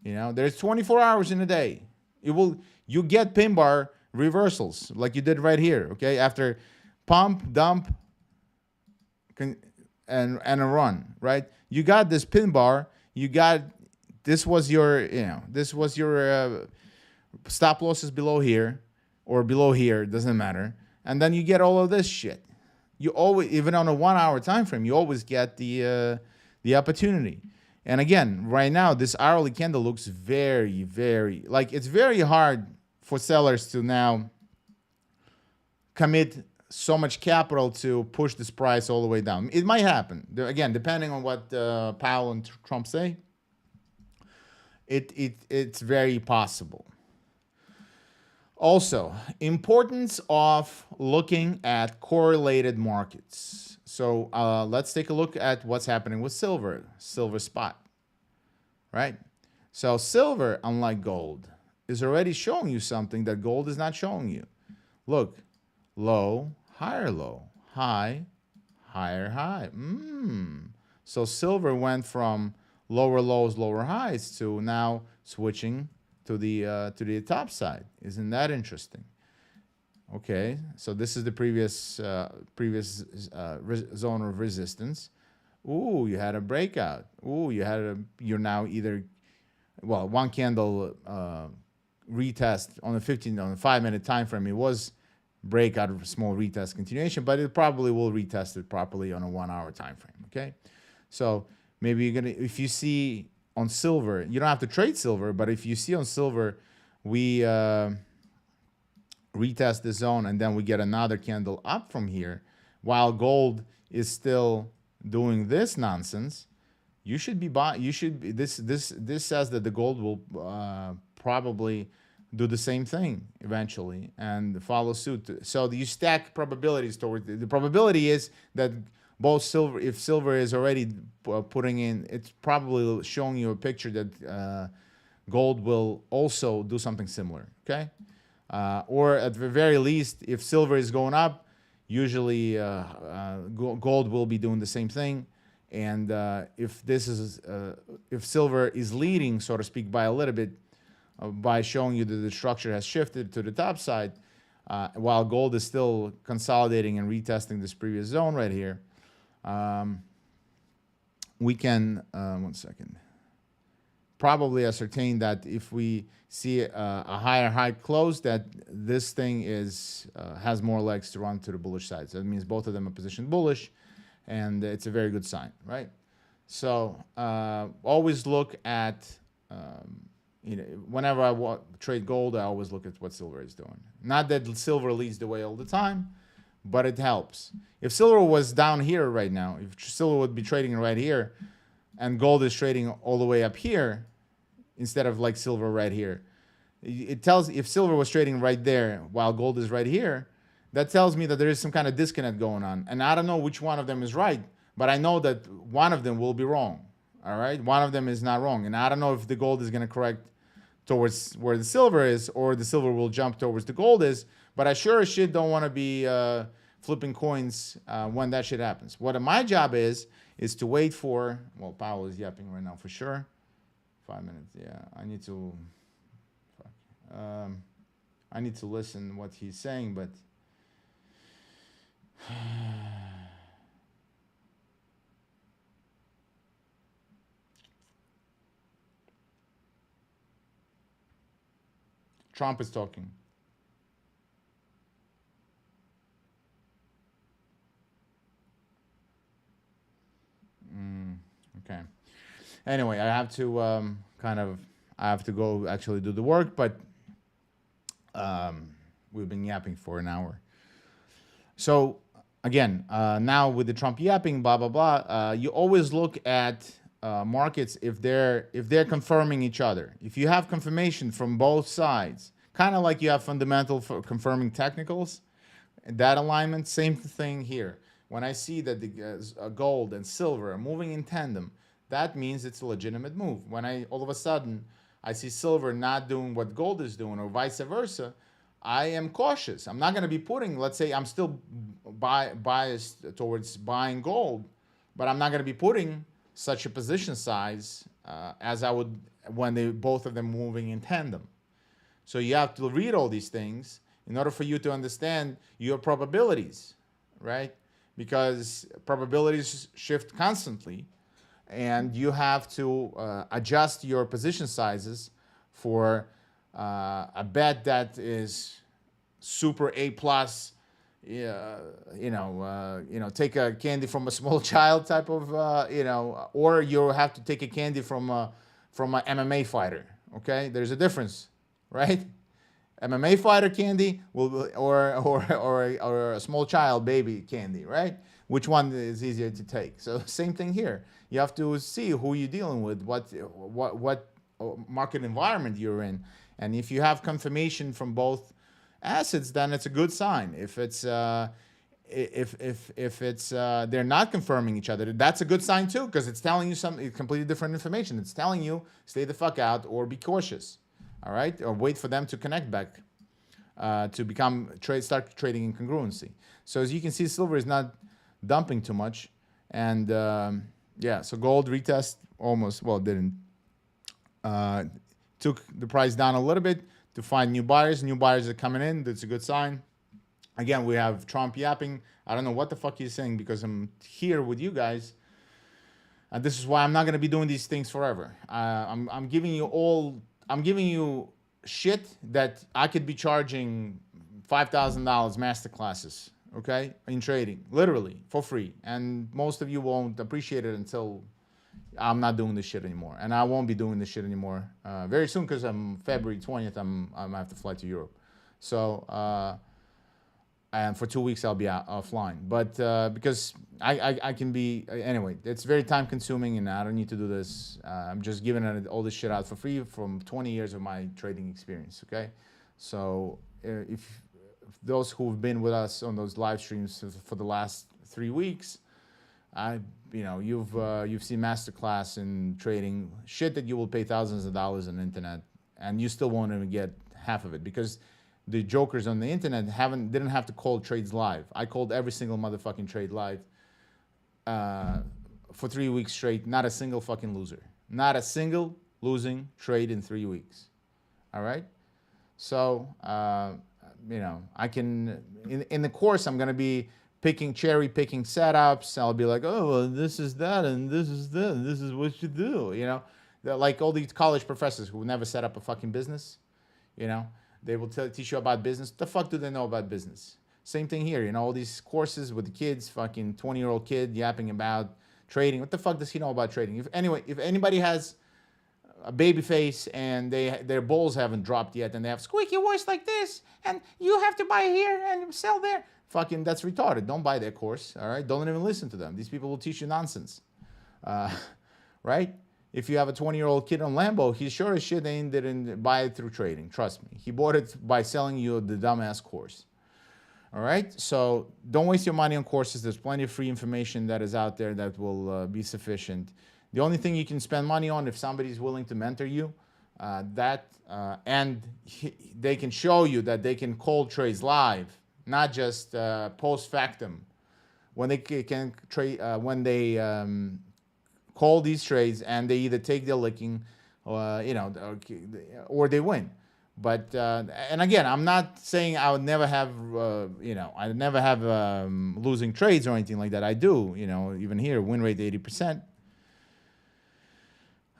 There's 24 hours in a day. You get pin bar reversals like you did right here. Okay, after pump, dump, and a run, right? You got this pin bar. This was your stop losses below here or below here, doesn't matter. And then you get all of this shit. You always, even on a 1 hour time frame, you always get the opportunity. And again, right now, this hourly candle looks very, very, like it's very hard for sellers to now commit so much capital to push this price all the way down. It might happen. Again, depending on what Powell and Trump say, it's very possible. Also, importance of looking at correlated markets. So let's take a look at what's happening with silver spot, right? So silver, unlike gold, is already showing you something that gold is not showing you. Look, low, higher low, high, higher high. So silver went from lower lows, lower highs to now switching to the top side. Isn't that interesting? Okay, so this is the previous zone of resistance. Ooh, you had a breakout. Ooh, you're now either, well, one candle retest on the 5-minute time frame. It was breakout of small retest continuation, but it probably will retest it properly on a 1 hour time frame. Okay, so maybe if you see on silver, you don't have to trade silver, but if you see on silver, we retest the zone and then we get another candle up from here, while gold is still doing this nonsense, you should be buying. This says that the gold will probably do the same thing eventually and follow suit. So you stack probabilities toward the probability is that both silver, if silver is already putting in, it's probably showing you a picture that gold will also do something similar. Okay, or at the very least, if silver is going up, usually gold will be doing the same thing. And if silver is leading, so to speak, by a little bit, by showing you that the structure has shifted to the top side, while gold is still consolidating and retesting this previous zone right here, we can, one second, probably ascertain that if we see a higher high close, that this thing has more legs to run to the bullish side. So that means both of them are positioned bullish, and it's a very good sign, right? So always look at, whenever I trade gold, I always look at what silver is doing. Not that silver leads the way all the time, but it helps. If silver was down here right now, if silver would be trading right here, and gold is trading all the way up here, instead of like silver right here, it tells, if silver was trading right there while gold is right here, that tells me that there is some kind of disconnect going on. And I don't know which one of them is right, but I know that one of them will be wrong. All right, one of them is not wrong. And I don't know if the gold is going to correct towards where the silver is, or the silver will jump towards the gold is. But I sure as shit don't want to be flipping coins when that shit happens. What my job is to wait for, well, Powell is yapping right now for sure. 5 minutes, yeah. I need to, I need to listen what he's saying, but Trump is talking. Okay. Anyway, I have to I have to go actually do the work, but we've been yapping for an hour. So again, now with the Trump yapping, blah, blah, blah, you always look at markets if they're confirming each other. If you have confirmation from both sides, kind of like you have fundamental for confirming technicals, that alignment, same thing here. When I see that the gold and silver are moving in tandem, that means it's a legitimate move. When I all of a sudden I see silver not doing what gold is doing, or vice versa, I am cautious. I'm not going to be putting. Let's say I'm still biased towards buying gold, but I'm not going to be putting such a position size as I would when they both of them moving in tandem. So you have to read all these things in order for you to understand your probabilities, right? Because probabilities shift constantly, and you have to adjust your position sizes for a bet that is super A plus. Take a candy from a small child type of, or you have to take a candy from an MMA fighter. Okay, there's a difference, right? MMA fighter candy will, or a small child baby candy, right? Which one is easier to take? So same thing here. You have to see who you're dealing with, what market environment you're in, and if you have confirmation from both assets, then it's a good sign. If it's they're not confirming each other, that's a good sign too, because it's telling you some completely different information. It's telling you stay the fuck out or be cautious. All right, or wait for them to connect back to start trading in congruency. So as you can see, silver is not dumping too much, and so gold retest almost, well, didn't, took the price down a little bit to find new buyers. New buyers are coming in. That's a good sign. Again, we have Trump yapping. I don't know what the fuck he's saying, because I'm here with you guys. And this is why I'm not going to be doing these things forever. I'm giving you shit that I could be charging $5,000 master classes, okay, in trading, literally for free. And most of you won't appreciate it until I'm not doing this shit anymore. And I won't be doing this shit anymore very soon, because I'm February 20th, I'm have to fly to Europe. So, and for 2 weeks I'll be offline. But because I can be, anyway, it's very time consuming, and I don't need to do this. I'm just giving all this shit out for free from 20 years of my trading experience, okay? So if those who've been with us on those live streams for the last 3 weeks, you've seen masterclass in trading, shit that you will pay thousands of dollars on the internet, and you still won't even get half of it, because the jokers on the internet didn't have to call trades live. I called every single motherfucking trade live for 3 weeks straight. Not a single fucking loser. Not a single losing trade in 3 weeks. All right? So, I can, in the course, I'm going to be cherry picking setups. I'll be like, oh, well, this is that, and this is that, and this is what you do. They're like all these college professors who never set up a fucking business. They will teach you about business. What the fuck do they know about business? Same thing here. All these courses with the kids, fucking 20-year-old kid yapping about trading. What the fuck does he know about trading? If anybody has a baby face and their balls haven't dropped yet, and they have squeaky voice like this, and you have to buy here and sell there, fucking, that's retarded. Don't buy their course, all right? Don't even listen to them. These people will teach you nonsense, right? If you have a 20-year-old kid on Lambo, he sure as shit didn't buy it through trading. Trust me. He bought it by selling you the dumbass course. All right? So don't waste your money on courses. There's plenty of free information that is out there that will be sufficient. The only thing you can spend money on, if somebody's willing to mentor you, they can show you that they can call trades live, not just post factum. When they can trade, when they call these trades, and they either take their licking, or they win. But and again, I'm not saying I would never have, I never have losing trades or anything like that. I do, even here, win rate 80%.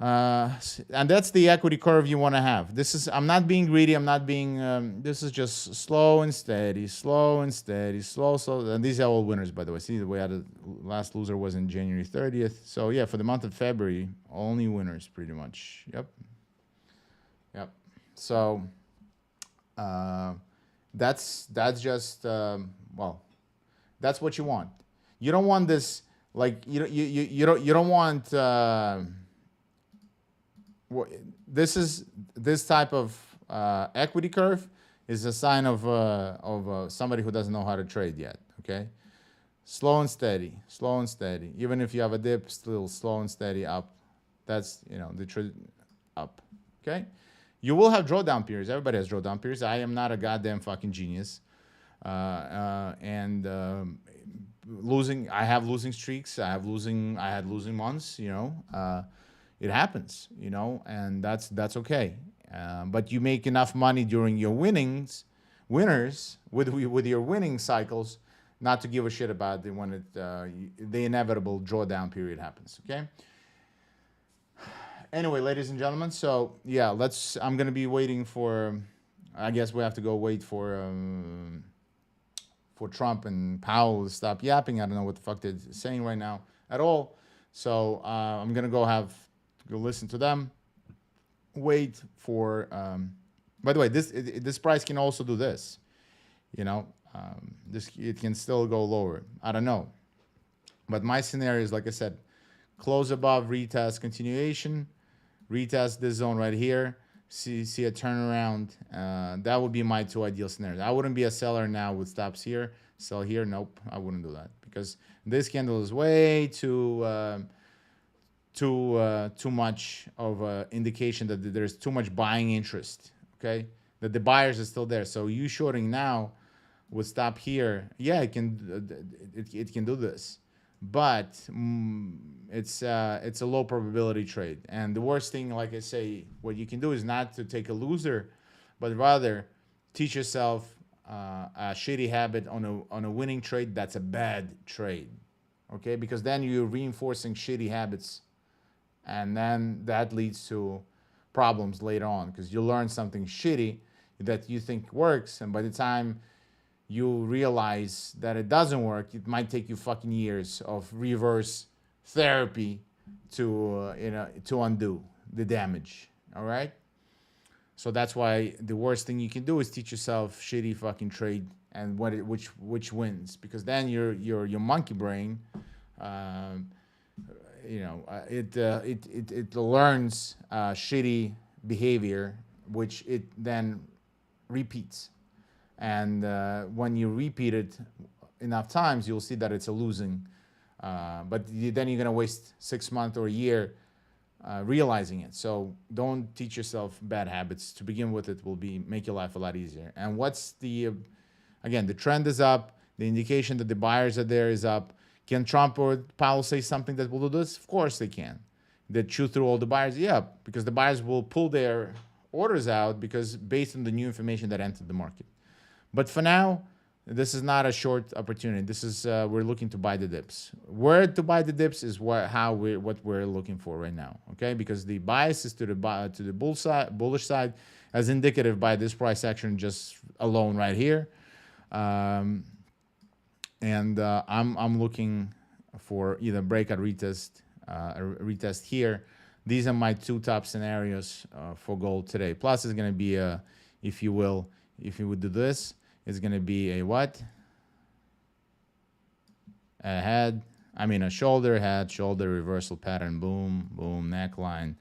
And that's the equity curve you want to have. I'm not being greedy. I'm not being, this is just slow and steady, slow and steady, slow. And these are all winners, by the way. See, the way the last loser was in January 30th. So yeah, for the month of February, only winners pretty much. Yep. So, that's just, that's what you want. You don't want this like you don't want this type of equity curve is a sign of somebody who doesn't know how to trade yet. Okay, slow and steady, slow and steady. Even if you have a dip, still slow and steady up. That's the trade up. Okay, you will have drawdown periods. Everybody has drawdown periods. I am not a goddamn fucking genius, and losing. I have losing streaks. I had losing months. It happens. And that's okay. But you make enough money during your winners with your winning cycles, not to give a shit about it when the inevitable drawdown period happens. Okay. Anyway, ladies and gentlemen, so yeah, I'm gonna be waiting for. I guess we have to go wait for Trump and Powell to stop yapping. I don't know what the fuck they're saying right now at all. So I'm gonna go listen to them. Wait for. By the way, this price can also do this. It can still go lower. I don't know, but my scenario is, like I said, close above, retest, continuation, retest this zone right here. See a turnaround. That would be my two ideal scenarios. I wouldn't be a seller now with stops here. Sell here, nope, I wouldn't do that, because this candle is way too much of an indication that there's too much buying interest. Okay, that the buyers are still there. So you shorting now would stop here. Yeah, it can do this, but it's a low probability trade. And the worst thing, like I say, what you can do is not to take a loser, but rather teach yourself a shitty habit on a winning trade. That's a bad trade. Okay, because then you're reinforcing shitty habits, and then that leads to problems later on, because you learn something shitty that you think works, and by the time you realize that it doesn't work, it might take you fucking years of reverse therapy to undo the damage. All right. So that's why the worst thing you can do is teach yourself shitty fucking trade and which wins, because then your monkey brain, it learns shitty behavior, which it then repeats. And when you repeat it enough times, you'll see that it's a losing. But then you're going to waste 6 months or a year realizing it. So don't teach yourself bad habits. To begin with, it will make your life a lot easier. And again, the trend is up. The indication that the buyers are there is up. Can Trump or Powell say something that will do this? Of course they can. They chew through all the buyers? Yeah, because the buyers will pull their orders out based on the new information that entered the market. But for now, this is not a short opportunity. This is we're looking to buy the dips. Where to buy the dips is what we're looking for right now. Okay, because the bias is to the bullish side, as indicative by this price action just alone right here. I'm looking for either breakout retest here. These are my two top scenarios for gold today. Plus, it's going to be if you would do this, it's going to be a what? A shoulder, head, shoulder, reversal pattern, boom, boom, neckline,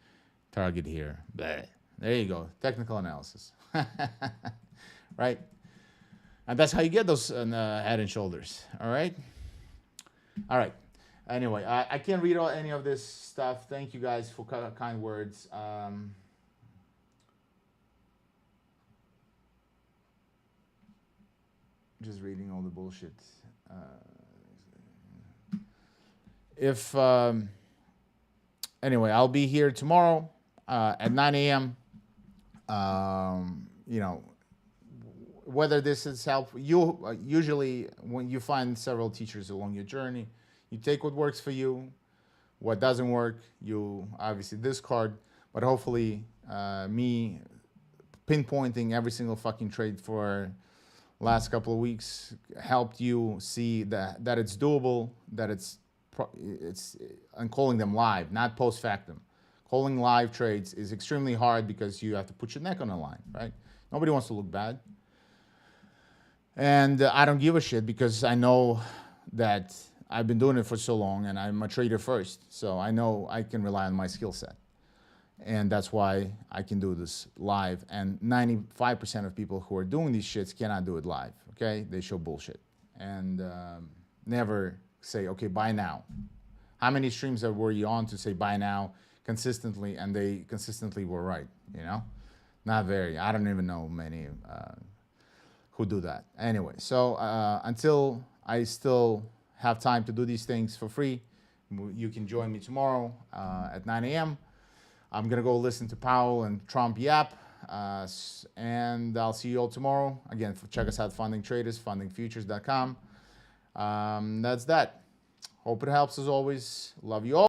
target here. Bleh. There you go. Technical analysis. Right? And that's how you get those head and shoulders. All right? All right. Anyway, I can't read any of this stuff. Thank you guys for kind words. Just reading all the bullshit. Anyway, I'll be here tomorrow at 9 a.m. Whether this is helpful, usually when you find several teachers along your journey, you take what works for you. What doesn't work, you obviously discard. But hopefully, me pinpointing every single fucking trade for last couple of weeks helped you see that it's doable, that it's and calling them live, not post factum. Calling live trades is extremely hard because you have to put your neck on the line, right? Nobody wants to look bad. And I don't give a shit because I know that I've been doing it for so long, and I'm a trader first, so I know I can rely on my skill set. And that's why I can do this live. And 95% of people who are doing these shits cannot do it live, okay? They show bullshit. And never say, okay, buy now. How many streams were you on to say buy now consistently, and they consistently were right, you know? Not very. I don't even know many who do that. Anyway, so until I still have time to do these things for free, you can join me tomorrow at 9 a.m. I'm going to go listen to Powell and Trump yap, and I'll see you all tomorrow. Again, check us out, Funding Traders, fundingfutures.com. That's that. Hope it helps as always. Love you all.